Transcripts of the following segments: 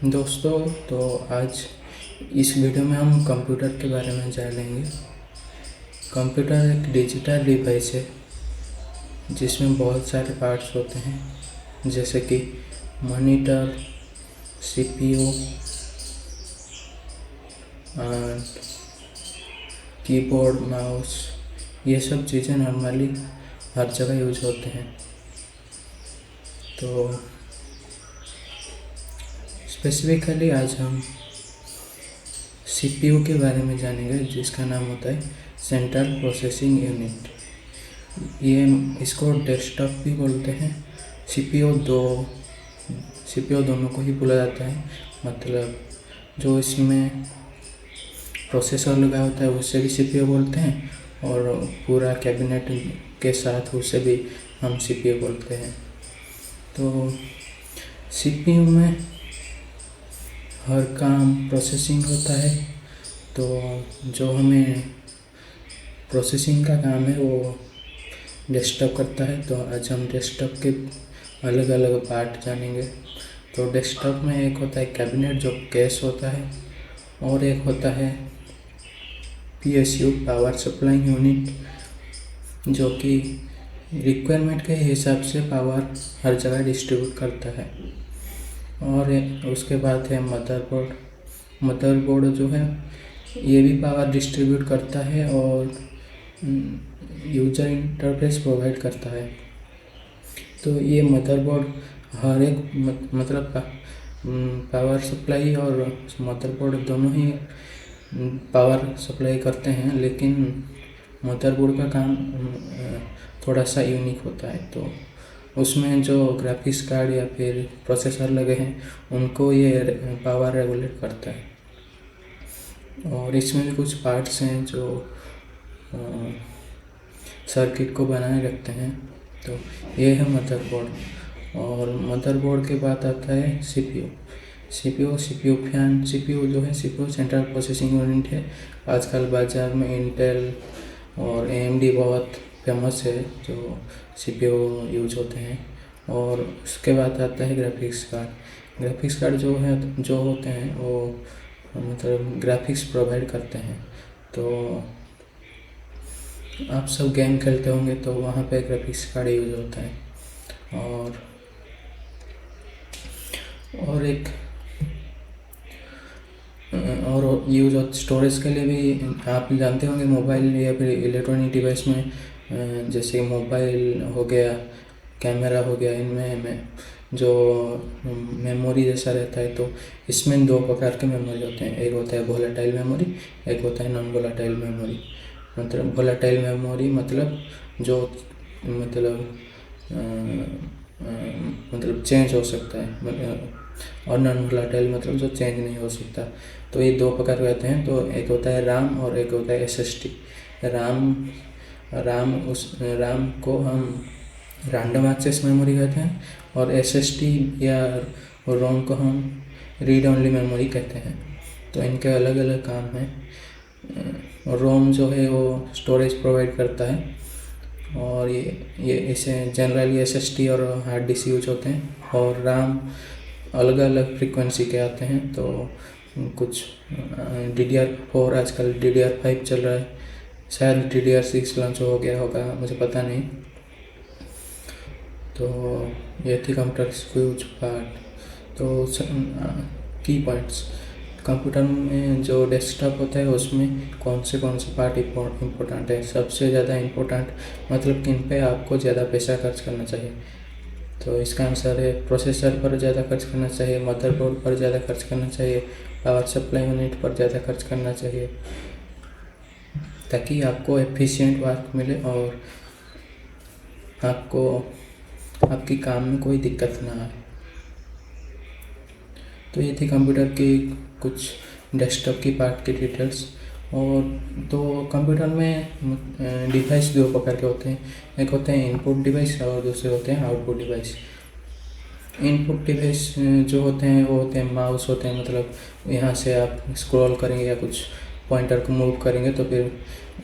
दोस्तों, तो आज इस वीडियो में हम कंप्यूटर के बारे में जानेंगे। कंप्यूटर एक डिजिटल डिवाइस है जिसमें बहुत सारे पार्ट्स होते हैं, जैसे कि monitor, CPU, and keyboard, mouse. ये सब चीज़ें नॉर्मली हर जगह यूज होते हैं। तो स्पेसिफिकली आज हम सीपीयू के बारे में जानेंगे, जिसका नाम होता है सेंट्रल प्रोसेसिंग यूनिट। ये इसको डेस्कटॉप भी बोलते हैं। सीपीयू दोनों को ही बोला जाता है। मतलब जो इसमें प्रोसेसर लगा होता है उससे भी सीपीयू बोलते हैं, और पूरा कैबिनेट के साथ उसे भी हम सीपीयू बोलते हैं। तो सीपीयू में हर काम प्रोसेसिंग होता है। तो जो हमें प्रोसेसिंग का काम है वो डेस्कटॉप करता है। तो आज हम डेस्कटॉप के अलग अलग पार्ट जानेंगे। तो डेस्कटॉप में एक होता है कैबिनेट, जो केस होता है, और एक होता है पीएसयू, पावर सप्लाई यूनिट, जो कि रिक्वायरमेंट के हिसाब से पावर हर जगह डिस्ट्रीब्यूट करता है। और उसके बाद है मदरबोर्ड जो है ये भी पावर डिस्ट्रीब्यूट करता है और यूजर इंटरफेस प्रोवाइड करता है। तो ये मदरबोर्ड हर एक मतलब पावर सप्लाई और मदरबोर्ड दोनों ही पावर सप्लाई करते हैं, लेकिन मदरबोर्ड का काम थोड़ा सा यूनिक होता है। तो उसमें जो ग्राफिक्स कार्ड या फिर प्रोसेसर लगे हैं उनको ये पावर रेगुलेट करता है। और इसमें भी कुछ पार्ट्स हैं जो सर्किट को बनाए रखते हैं। तो ये है मदरबोर्ड। और मदरबोर्ड के बाद आता है सीपीयू जो है सीपीयू सेंट्रल प्रोसेसिंग यूनिट है। आजकल बाज़ार में इंटेल और एएमडी बहुत फेमस है जो सीपीयू यूज होते हैं। और उसके बाद आता है ग्राफिक्स कार्ड जो होते हैं वो मतलब ग्राफिक्स प्रोवाइड करते हैं। तो आप सब गेम खेलते होंगे तो वहाँ पे ग्राफिक्स कार्ड यूज होता है। और यूज स्टोरेज के लिए भी आप जानते होंगे, मोबाइल या फिर इलेक्ट्रॉनिक डिवाइस में जैसे मोबाइल हो गया, कैमरा हो गया, इनमें जो मेमोरी जैसा रहता है। तो इसमें दो प्रकार के मेमोरी होते हैं। एक होता है वोलेटाइल मेमोरी, एक होता है नॉन वोलेटाइल मेमोरी। मतलब वोलेटाइल मेमोरी मतलब जो मतलब चेंज हो सकता है, और नॉन वोलेटाइल मतलब जो चेंज नहीं हो सकता। तो ये दो प्रकार के होते हैं। तो एक होता है राम और एक होता है एसएसडी। राम को हम रैंडम एक्सेस मेमोरी कहते हैं, और एसएसडी या रोम को हम रीड ओनली मेमोरी कहते हैं। तो इनके अलग अलग काम हैं। रोम जो है वो स्टोरेज प्रोवाइड करता है, और ये इसे जनरली एसएसडी और हार्ड डिस्क यूज होते हैं। और राम अलग अलग फ्रीक्वेंसी के आते हैं। तो कुछ DDR4, आजकल DDR5 चल रहा है, शायद DDR6 लॉन्च हो गया होगा, मुझे पता नहीं। तो ये थी कंप्यूटर कुछ पार्ट। तो की पॉइंट्स, कंप्यूटर में जो डेस्कटॉप होता है उसमें कौन से पार्ट इम्पोर्टेंट है। सबसे ज़्यादा इम्पोर्टेंट मतलब किन पे आपको ज़्यादा पैसा खर्च करना चाहिए। तो इसका आंसर है प्रोसेसर पर ज़्यादा खर्च करना चाहिए, मदरबोर्ड पर ज़्यादा खर्च करना चाहिए, पावर सप्लाई यूनिट पर ज़्यादा खर्च करना चाहिए, ताकि आपको एफिशिएंट वर्क मिले और आपको आपकी काम में कोई दिक्कत ना आए। तो ये थी कंप्यूटर की कुछ डेस्कटॉप की पार्ट की डिटेल्स। और तो कंप्यूटर में डिवाइस दो प्रकार के होते हैं। एक होते हैं इनपुट डिवाइस और दूसरे होते हैं आउटपुट डिवाइस। इनपुट डिवाइस जो होते हैं वो होते हैं माउस होते हैं। मतलब यहाँ से आप स्क्रॉल करेंगे या कुछ पॉइंटर को मूव करेंगे तो फिर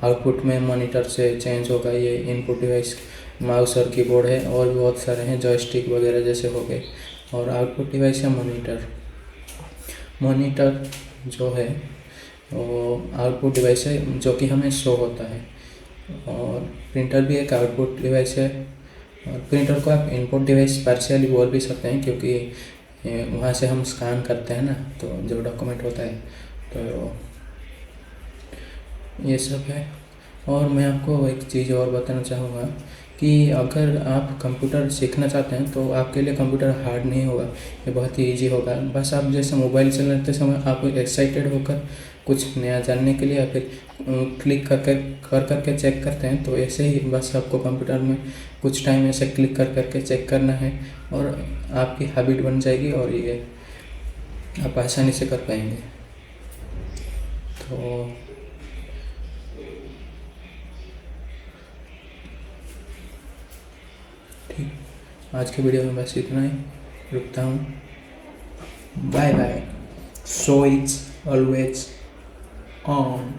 आउटपुट में मॉनिटर से चेंज होगा। ये इनपुट डिवाइस माउस और कीबोर्ड है, और भी बहुत सारे हैं, जॉयस्टिक वगैरह जैसे हो गए। और आउटपुट डिवाइस है मॉनिटर। मॉनिटर जो है वो आउटपुट डिवाइस है जो कि हमें शो होता है, और प्रिंटर भी एक आउटपुट डिवाइस है। और प्रिंटर को आप इनपुट डिवाइस पार्शियली बोल भी सकते हैं, क्योंकि वहाँ से हम स्कैन करते हैं ना, तो जो डॉक्यूमेंट होता है, तो ये सब है। और मैं आपको एक चीज़ और बताना चाहूँगा कि अगर आप कंप्यूटर सीखना चाहते हैं तो आपके लिए कंप्यूटर हार्ड नहीं होगा, ये बहुत ही ईजी होगा। बस आप जैसे मोबाइल चलाते समय आप एक्साइटेड होकर कुछ नया जानने के लिए या फिर क्लिक करके चेक करते हैं, तो ऐसे ही बस आपको कंप्यूटर में कुछ टाइम ऐसे क्लिक करके चेक करना है और आपकी हैबिट बन जाएगी और ये आप आसानी से कर पाएंगे। तो ठीक, आज के वीडियो में बस इतना ही, रुकता हूँ। Bye bye. So it's always on.